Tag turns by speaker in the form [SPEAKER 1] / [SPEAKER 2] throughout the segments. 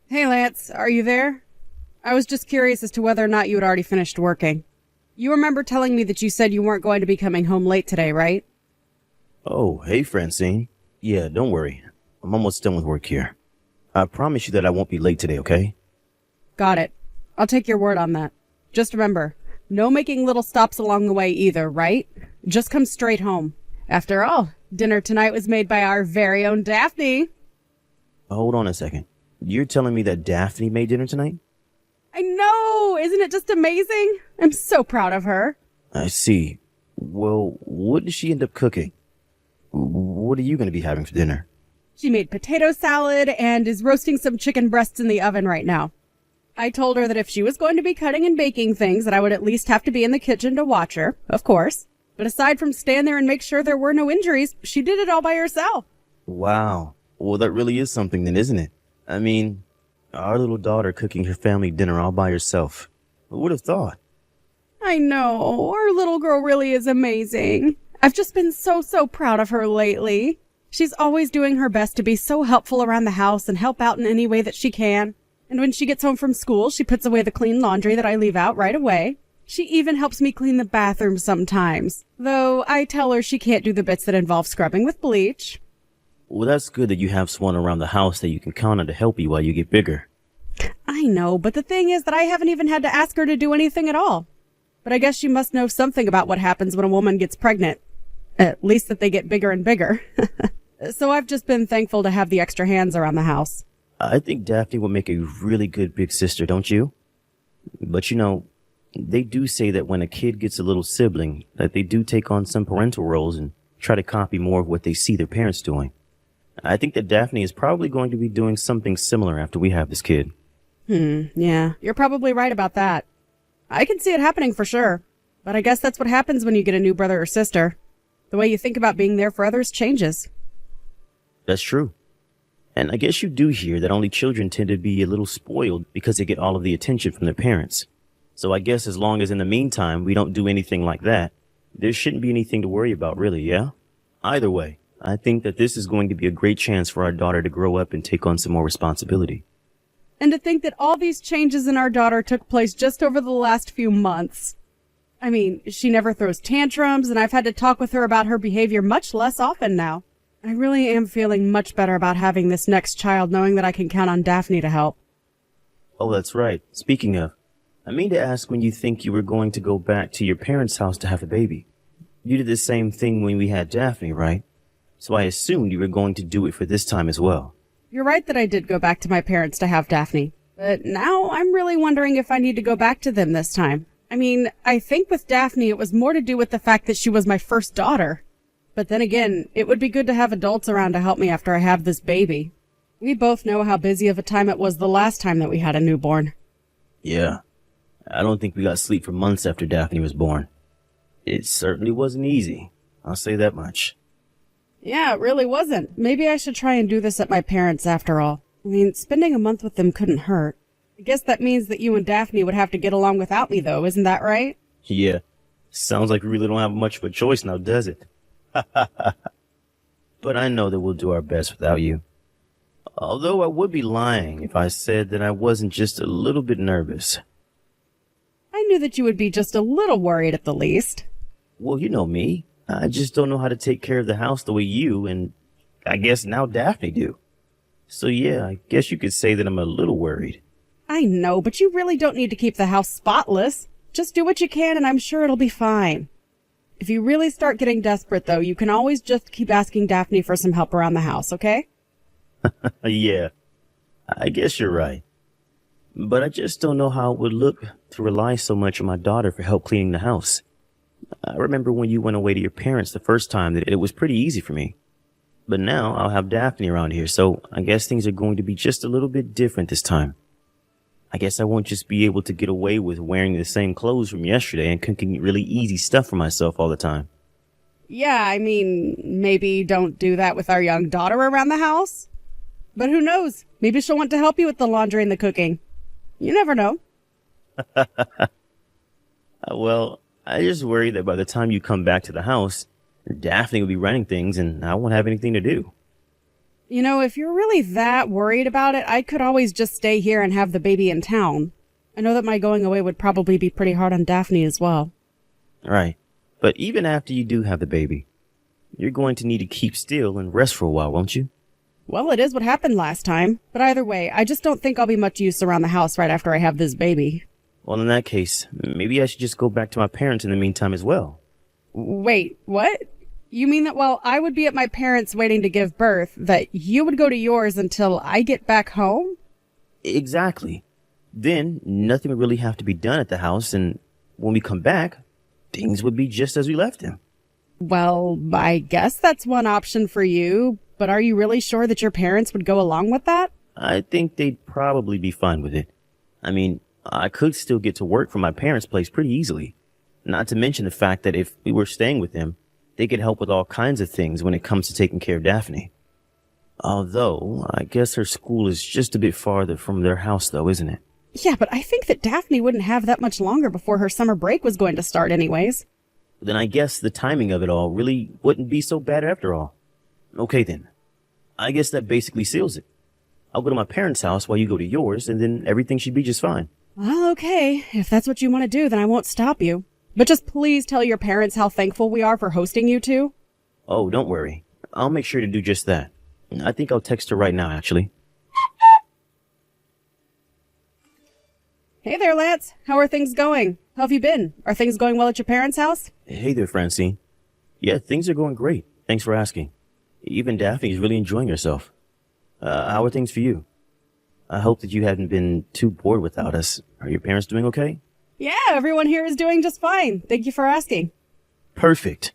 [SPEAKER 1] Hey Lance, are you there? I was just curious as to whether or not you had already finished working. You remember telling me that you said you weren't going to be coming home late today, right?
[SPEAKER 2] Oh, hey, Francine. Yeah, don't worry. I'm almost done with work here. I promise you that I won't be late today, okay?
[SPEAKER 1] Got it. I'll take your word on that. Just remember, no making little stops along the way either, right? Just come straight home. After all, dinner tonight was made by our very own Daphne.
[SPEAKER 2] Hold on a second. You're telling me that Daphne made dinner tonight?
[SPEAKER 1] I know! Isn't it just amazing? I'm so proud of her.
[SPEAKER 2] I see. Well, what did she end up cooking? What are you going to be having for dinner?
[SPEAKER 1] She made potato salad and is roasting some chicken breasts in the oven right now. I told her that if she was going to be cutting and baking things, that I would at least have to be in the kitchen to watch her, of course. But aside from stand there and make sure there were no injuries, she did it all by herself.
[SPEAKER 2] Wow. Well, that really is something then, isn't it? I mean, our little daughter cooking her family dinner all by herself. Who would have thought?
[SPEAKER 1] I know, our little girl really is amazing. I've just been so proud of her lately. She's always doing her best to be so helpful around the house and help out in any way that she can. And when she gets home from school, she puts away the clean laundry that I leave out right away. She even helps me clean the bathroom sometimes, though I tell her she can't do the bits that involve scrubbing with bleach.
[SPEAKER 2] Well, that's good that you have someone around the house that you can count on to help you while you get bigger.
[SPEAKER 1] I know, but the thing is that I haven't even had to ask her to do anything at all. But I guess she must know something about what happens when a woman gets pregnant. At least that they get bigger and bigger. So I've just been thankful to have the extra hands around the house.
[SPEAKER 2] I think Daphne would make a really good big sister, don't you? But you know, they do say that when a kid gets a little sibling, that they do take on some parental roles and try to copy more of what they see their parents doing. I think that Daphne is probably going to be doing something similar after we have this kid.
[SPEAKER 1] Yeah, you're probably right about that. I can see it happening for sure. But I guess that's what happens when you get a new brother or sister. The way you think about being there for others changes.
[SPEAKER 2] That's true. And I guess you do hear that only children tend to be a little spoiled because they get all of the attention from their parents. So I guess as long as in the meantime we don't do anything like that, there shouldn't be anything to worry about really, yeah? Either way, I think that this is going to be a great chance for our daughter to grow up and take on some more responsibility.
[SPEAKER 1] And to think that all these changes in our daughter took place just over the last few months. I mean, she never throws tantrums, and I've had to talk with her about her behavior much less often now. I really am feeling much better about having this next child, knowing that I can count on Daphne to help.
[SPEAKER 2] Oh, that's right. Speaking of, I mean to ask when you think you were going to go back to your parents' house to have a baby. You did the same thing when we had Daphne, right? So I assumed you were going to do it for this time as well.
[SPEAKER 1] You're right that I did go back to my parents to have Daphne. But now I'm really wondering if I need to go back to them this time. I mean, I think with Daphne it was more to do with the fact that she was my first daughter. But then again, it would be good to have adults around to help me after I have this baby. We both know how busy of a time it was the last time that we had a newborn.
[SPEAKER 2] Yeah. I don't think we got sleep for months after Daphne was born. It certainly wasn't easy. I'll say that much.
[SPEAKER 1] Yeah, it really wasn't. Maybe I should try and do this at my parents' after all. I mean, spending a month with them couldn't hurt. I guess that means that you and Daphne would have to get along without me, though, isn't that right?
[SPEAKER 2] Yeah. Sounds like we really don't have much of a choice now, does it? But I know that we'll do our best without you. Although I would be lying if I said that I wasn't just a little bit nervous.
[SPEAKER 1] I knew that you would be just a little worried at the least.
[SPEAKER 2] Well, you know me. I just don't know how to take care of the house the way you and I guess now Daphne do. So yeah, I guess you could say that I'm a little worried.
[SPEAKER 1] I know, but you really don't need to keep the house spotless. Just do what you can and I'm sure it'll be fine. If you really start getting desperate, though, you can always just keep asking Daphne for some help around the house, okay?
[SPEAKER 2] Yeah, I guess you're right. But I just don't know how it would look to rely so much on my daughter for help cleaning the house. I remember when you went away to your parents the first time that it was pretty easy for me. But now I'll have Daphne around here, so I guess things are going to be just a little bit different this time. I guess I won't just be able to get away with wearing the same clothes from yesterday and cooking really easy stuff for myself all the time.
[SPEAKER 1] Yeah, I mean, maybe don't do that with our young daughter around the house. But who knows? Maybe she'll want to help you with the laundry and the cooking. You never know.
[SPEAKER 2] Well, I just worry that by the time you come back to the house, Daphne will be running things and I won't have anything to do.
[SPEAKER 1] You know, if you're really that worried about it, I could always just stay here and have the baby in town. I know that my going away would probably be pretty hard on Daphne as well.
[SPEAKER 2] Right. But even after you do have the baby, you're going to need to keep still and rest for a while, won't you?
[SPEAKER 1] Well, it is what happened last time. But either way, I just don't think I'll be much use around the house right after I have this baby.
[SPEAKER 2] Well, in that case, maybe I should just go back to my parents in the meantime as well.
[SPEAKER 1] Wait, what? You mean that while I would be at my parents' waiting to give birth, that you would go to yours until I get back home?
[SPEAKER 2] Exactly. Then, nothing would really have to be done at the house, and when we come back, things would be just as we left them.
[SPEAKER 1] Well, I guess that's one option for you, but are you really sure that your parents would go along with that?
[SPEAKER 2] I think they'd probably be fine with it. I mean, I could still get to work from my parents' place pretty easily. Not to mention the fact that if we were staying with them, they could help with all kinds of things when it comes to taking care of Daphne. Although, I guess her school is just a bit farther from their house though, isn't it?
[SPEAKER 1] Yeah, but I think that Daphne wouldn't have that much longer before her summer break was going to start anyways.
[SPEAKER 2] Then I guess the timing of it all really wouldn't be so bad after all. Okay then. I guess that basically seals it. I'll go to my parents' house while you go to yours, and then everything should be just fine.
[SPEAKER 1] Well, okay. If that's what you want to do, then I won't stop you. But just please tell your parents how thankful we are for hosting you two.
[SPEAKER 2] Oh, don't worry. I'll make sure to do just that. I think I'll text her right now, actually.
[SPEAKER 1] Hey there, Lance. How are things going? How have you been? Are things going well at your parents' house?
[SPEAKER 2] Hey there, Francine. Yeah, things are going great. Thanks for asking. Even Daphne's really enjoying herself. How are things for you? I hope that you haven't been too bored without us. Are your parents doing okay?
[SPEAKER 1] Yeah, everyone here is doing just fine. Thank you for asking.
[SPEAKER 2] Perfect.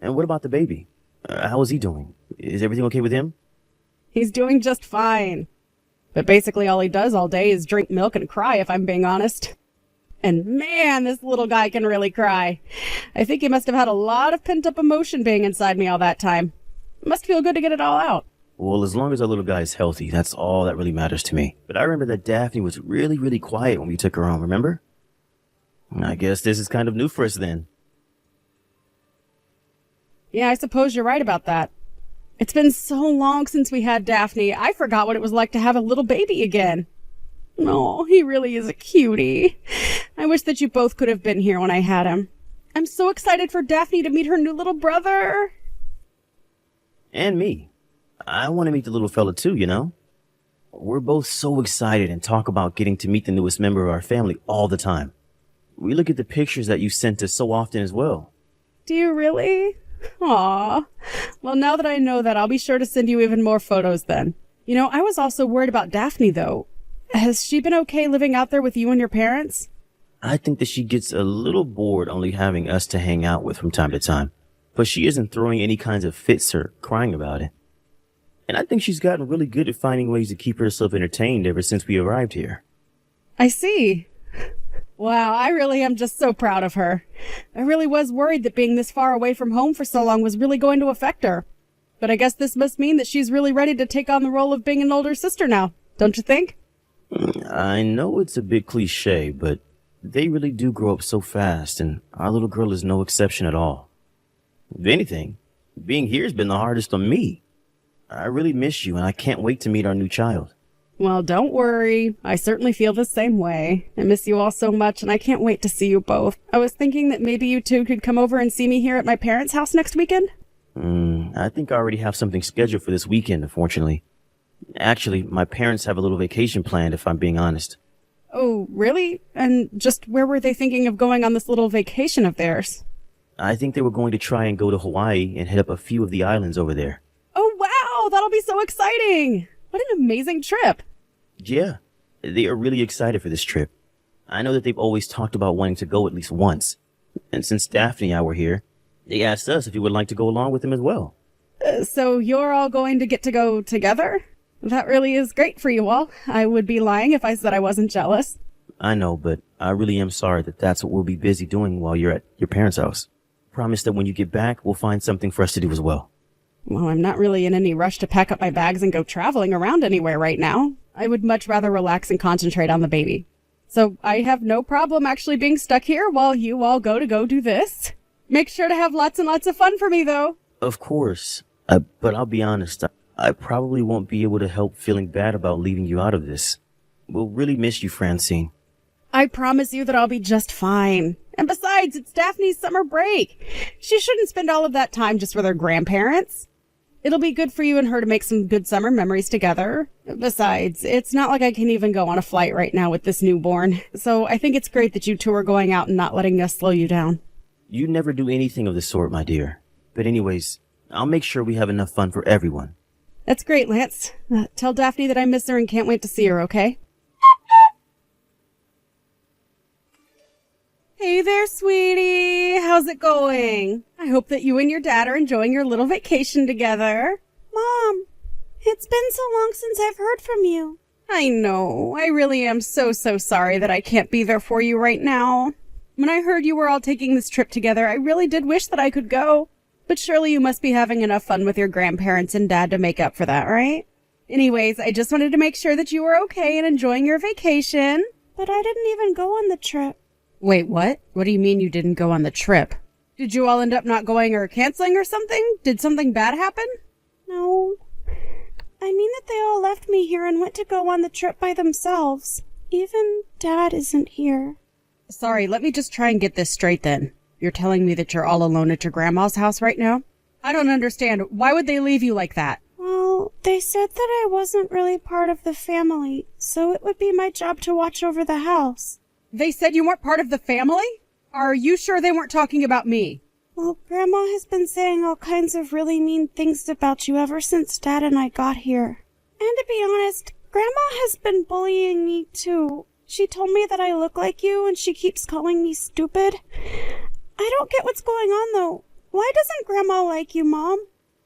[SPEAKER 2] And what about the baby? How is he doing? Is everything okay with him?
[SPEAKER 1] He's doing just fine. But basically all he does all day is drink milk and cry, if I'm being honest. And man, this little guy can really cry. I think he must have had a lot of pent-up emotion being inside me all that time. It must feel good to get it all out.
[SPEAKER 2] Well, as long as our little guy is healthy, that's all that really matters to me. But I remember that Daphne was really, really quiet when we took her home, remember? I guess this is kind of new for us then.
[SPEAKER 1] Yeah, I suppose you're right about that. It's been so long since we had Daphne, I forgot what it was like to have a little baby again. Oh, he really is a cutie. I wish that you both could have been here when I had him. I'm so excited for Daphne to meet her new little brother.
[SPEAKER 2] And me. I want to meet the little fella too, you know? We're both so excited and talk about getting to meet the newest member of our family all the time. We look at the pictures that you sent us so often as well.
[SPEAKER 1] Do you really? Aw. Well, now that I know that, I'll be sure to send you even more photos then. You know, I was also worried about Daphne, though. Has she been okay living out there with you and your parents?
[SPEAKER 2] I think that she gets a little bored only having us to hang out with from time to time. But she isn't throwing any kinds of fits or crying about it. And I think she's gotten really good at finding ways to keep herself entertained ever since we arrived here.
[SPEAKER 1] I see. Wow, I really am just so proud of her. I really was worried that being this far away from home for so long was really going to affect her. But I guess this must mean that she's really ready to take on the role of being an older sister now, don't you think?
[SPEAKER 2] I know it's a bit cliche, but they really do grow up so fast, and our little girl is no exception at all. If anything, being here has been the hardest on me. I really miss you, and I can't wait to meet our new child.
[SPEAKER 1] Well, don't worry. I certainly feel the same way. I miss you all so much, and I can't wait to see you both. I was thinking that maybe you two could come over and see me here at my parents' house next weekend.
[SPEAKER 2] I think I already have something scheduled for this weekend, unfortunately. Actually, my parents have a little vacation planned, if I'm being honest.
[SPEAKER 1] Oh, really? And just where were they thinking of going on this little vacation of theirs?
[SPEAKER 2] I think they were going to try and go to Hawaii and hit up a few of the islands over there.
[SPEAKER 1] Oh, wow! That'll be so exciting! What an amazing trip!
[SPEAKER 2] Yeah, they are really excited for this trip. I know that they've always talked about wanting to go at least once. And since Daphne and I were here, they asked us if we would like to go along with them as well.
[SPEAKER 1] So you're all going to get to go together? That really is great for you all. I would be lying if I said I wasn't jealous.
[SPEAKER 2] I know, but I really am sorry that that's what we'll be busy doing while you're at your parents' house. Promise that when you get back, we'll find something for us to do as well.
[SPEAKER 1] Well, I'm not really in any rush to pack up my bags and go traveling around anywhere right now. I would much rather relax and concentrate on the baby. So I have no problem actually being stuck here while you all go do this. Make sure to have lots and lots of fun for me, though.
[SPEAKER 2] Of course. But I'll be honest, I probably won't be able to help feeling bad about leaving you out of this. We'll really miss you, Francine.
[SPEAKER 1] I promise you that I'll be just fine. And besides, it's Daphne's summer break. She shouldn't spend all of that time just with her grandparents. It'll be good for you and her to make some good summer memories together. Besides, it's not like I can even go on a flight right now with this newborn. So I think it's great that you two are going out and not letting us slow you down.
[SPEAKER 2] You never do anything of the sort, my dear. But anyways, I'll make sure we have enough fun for everyone.
[SPEAKER 1] That's great, Lance. Tell Daphne that I miss her and can't wait to see her, okay? Hey there, sweetie. How's it going? I hope that you and your dad are enjoying your little vacation together.
[SPEAKER 3] Mom, it's been so long since I've heard from you.
[SPEAKER 1] I know. I really am so sorry that I can't be there for you right now. When I heard you were all taking this trip together, I really did wish that I could go. But surely you must be having enough fun with your grandparents and dad to make up for that, right? Anyways, I just wanted to make sure that you were okay and enjoying your vacation.
[SPEAKER 3] But I didn't even go on the trip.
[SPEAKER 1] Wait, what? What do you mean you didn't go on the trip? Did you all end up not going or canceling or something? Did something bad happen?
[SPEAKER 3] No. I mean that they all left me here and went to go on the trip by themselves. Even Dad isn't here.
[SPEAKER 1] Sorry, let me just try and get this straight then. You're telling me that you're all alone at your grandma's house right now? I don't understand. Why would they leave you like that?
[SPEAKER 3] Well, they said that I wasn't really part of the family, so it would be my job to watch over the house.
[SPEAKER 1] They said you weren't part of the family? Are you sure they weren't talking about me?
[SPEAKER 3] Well, Grandma has been saying all kinds of really mean things about you ever since Dad and I got here. And to be honest, Grandma has been bullying me too. She told me that I look like you and she keeps calling me stupid. I don't get what's going on though. Why doesn't Grandma like you, Mom?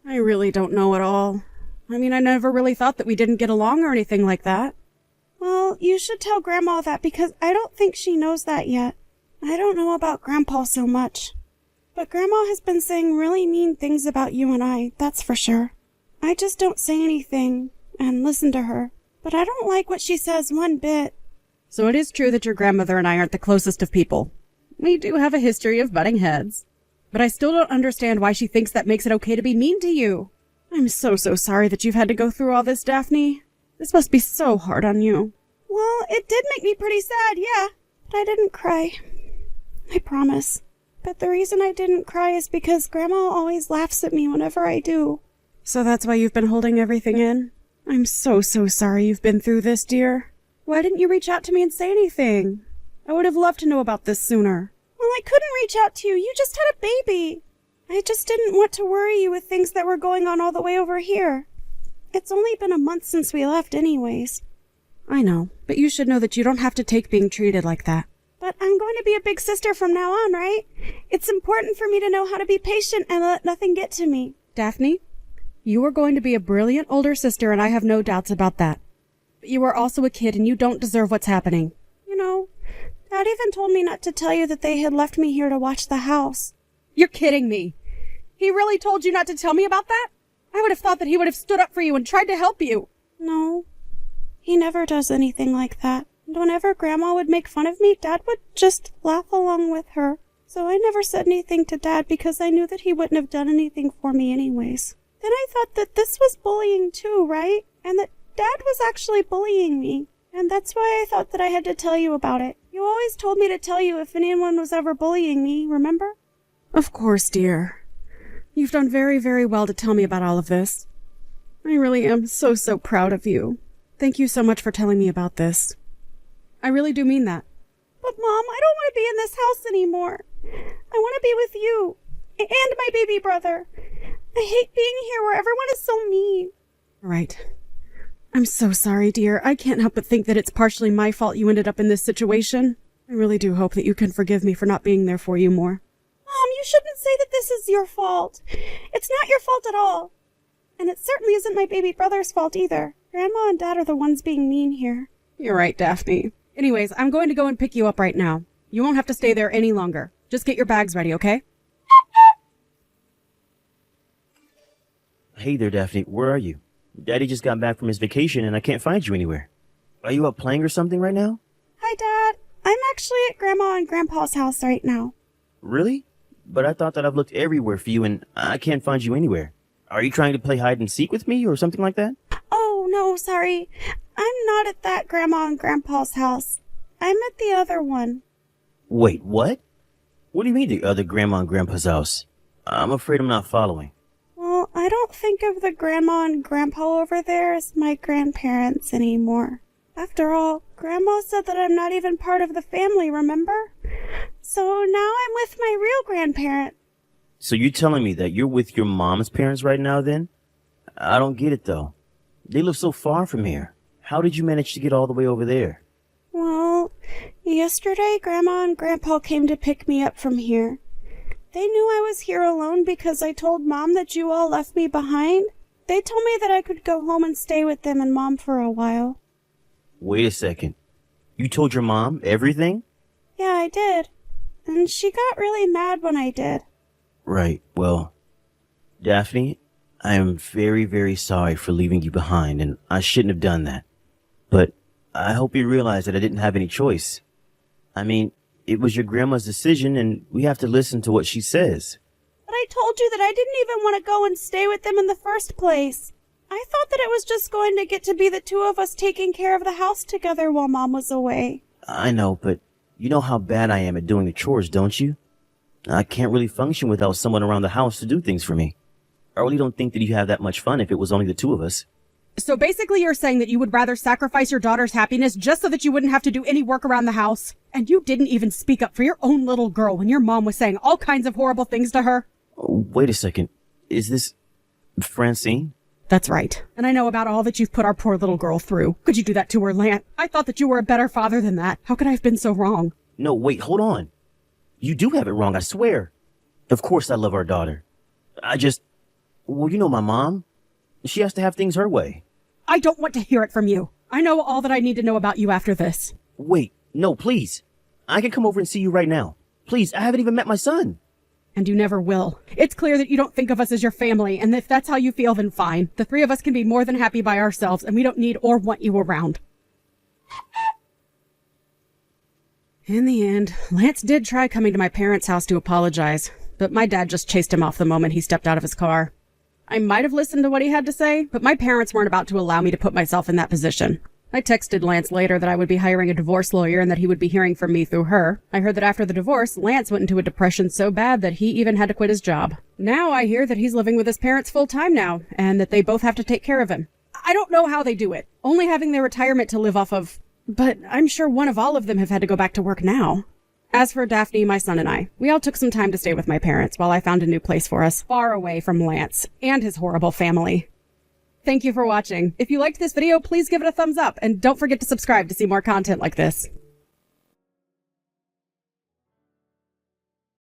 [SPEAKER 1] I really don't know at all. I mean, I never really thought that we didn't get along or anything like that.
[SPEAKER 3] Well, you should tell Grandma that because I don't think she knows that yet. I don't know about Grandpa so much. But Grandma has been saying really mean things about you and I, that's for sure. I just don't say anything and listen to her. But I don't like what she says one bit.
[SPEAKER 1] So it is true that your grandmother and I aren't the closest of people. We do have a history of butting heads. But I still don't understand why she thinks that makes it okay to be mean to you. I'm so sorry that you've had to go through all this, Daphne. This must be so hard on you.
[SPEAKER 3] Well, it did make me pretty sad, yeah. But I didn't cry. I promise. But the reason I didn't cry is because Grandma always laughs at me whenever I do.
[SPEAKER 1] So that's why you've been holding everything in? I'm so sorry you've been through this, dear. Why didn't you reach out to me and say anything? I would have loved to know about this sooner.
[SPEAKER 3] Well, I couldn't reach out to you. You just had a baby. I just didn't want to worry you with things that were going on all the way over here. It's only been a month since we left anyways.
[SPEAKER 1] I know, but you should know that you don't have to take being treated like that.
[SPEAKER 3] But I'm going to be a big sister from now on, right? It's important for me to know how to be patient and let nothing get to me.
[SPEAKER 1] Daphne, you are going to be a brilliant older sister, and I have no doubts about that. But you are also a kid, and you don't deserve what's happening.
[SPEAKER 3] You know, Dad even told me not to tell you that they had left me here to watch the house.
[SPEAKER 1] You're kidding me. He really told you not to tell me about that? I would have thought that he would have stood up for you and tried to help you.
[SPEAKER 3] No, he never does anything like that. And whenever Grandma would make fun of me, Dad would just laugh along with her. So I never said anything to Dad because I knew that he wouldn't have done anything for me anyways. Then I thought that this was bullying too, right? And that Dad was actually bullying me. And that's why I thought that I had to tell you about it. You always told me to tell you if anyone was ever bullying me, remember?
[SPEAKER 1] Of course, dear. You've done very well to tell me about all of this. I really am so proud of you. Thank you so much for telling me about this. I really do mean that.
[SPEAKER 3] But Mom, I don't want to be in this house anymore. I want to be with you. And my baby brother. I hate being here where everyone is so mean.
[SPEAKER 1] Right. I'm so sorry, dear. I can't help but think that it's partially my fault you ended up in this situation. I really do hope that you can forgive me for not being there for you more.
[SPEAKER 3] Mom, you shouldn't say that this is your fault. It's not your fault at all. And it certainly isn't my baby brother's fault either. Grandma and Dad are the ones being mean here.
[SPEAKER 1] You're right, Daphne. Anyways, I'm going to go and pick you up right now. You won't have to stay there any longer. Just get your bags ready, okay?
[SPEAKER 2] Hey there, Daphne. Where are you? Daddy just got back from his vacation and I can't find you anywhere. Are you up playing or something right now?
[SPEAKER 3] Hi, Dad. I'm actually at Grandma and Grandpa's house right now.
[SPEAKER 2] Really? But I thought that I've looked everywhere for you and I can't find you anywhere. Are you trying to play hide and seek with me or something like that?
[SPEAKER 3] Oh, no, sorry. I'm not at that Grandma and Grandpa's house. I'm at the other one.
[SPEAKER 2] Wait, what? What do you mean the other Grandma and Grandpa's house? I'm afraid I'm not following.
[SPEAKER 3] Well, I don't think of the Grandma and Grandpa over there as my grandparents anymore. After all, Grandma said that I'm not even part of the family, remember? So now I'm with my real grandparent.
[SPEAKER 2] So you're telling me that you're with your mom's parents right now then? I don't get it though. They live so far from here. How did you manage to get all the way over there?
[SPEAKER 3] Well, yesterday Grandma and Grandpa came to pick me up from here. They knew I was here alone because I told Mom that you all left me behind. They told me that I could go home and stay with them and Mom for a while.
[SPEAKER 2] Wait a second. You told your mom everything?
[SPEAKER 3] Yeah, I did. And she got really mad when I did.
[SPEAKER 2] Right, well, Daphne, I am very, very sorry for leaving you behind, and I shouldn't have done that. But I hope you realize that I didn't have any choice. I mean, it was your grandma's decision, and we have to listen to what she says.
[SPEAKER 3] But I told you that I didn't even want to go and stay with them in the first place. I thought that it was just going to get to be the two of us taking care of the house together while Mom was away.
[SPEAKER 2] I know, but you know how bad I am at doing the chores, don't you? I can't really function without someone around the house to do things for me. I really don't think that you have that much fun if it was only the two of us.
[SPEAKER 1] So basically you're saying that you would rather sacrifice your daughter's happiness just so that you wouldn't have to do any work around the house? And you didn't even speak up for your own little girl when your mom was saying all kinds of horrible things to her?
[SPEAKER 2] Oh, wait a second. Is this Francine?
[SPEAKER 1] That's right. And I know about all that you've put our poor little girl through. Could you do that to her, Lance? I thought that you were a better father than that. How could I have been so wrong?
[SPEAKER 2] No, wait, hold on. You do have it wrong, I swear. Of course I love our daughter. Well, you know my mom. She has to have things her way.
[SPEAKER 1] I don't want to hear it from you. I know all that I need to know about you after this.
[SPEAKER 2] Wait, no, please. I can come over and see you right now. Please, I haven't even met my son.
[SPEAKER 1] And you never will. It's clear that you don't think of us as your family, and if that's how you feel, then fine. The three of us can be more than happy by ourselves, and we don't need or want you around. In the end, Lance did try coming to my parents' house to apologize, but my dad just chased him off the moment he stepped out of his car. I might have listened to what he had to say, but my parents weren't about to allow me to put myself in that position. I texted Lance later that I would be hiring a divorce lawyer and that he would be hearing from me through her. I heard that after the divorce, Lance went into a depression so bad that he even had to quit his job. Now I hear that he's living with his parents full-time now, and that they both have to take care of him. I don't know how they do it, only having their retirement to live off of, but I'm sure one of all of them have had to go back to work now. As for Daphne, my son, and I, we all took some time to stay with my parents while I found a new place for us, far away from Lance and his horrible family. Thank you for watching. If you liked this video, please give it a thumbs up, and don't forget to subscribe to see more content like this.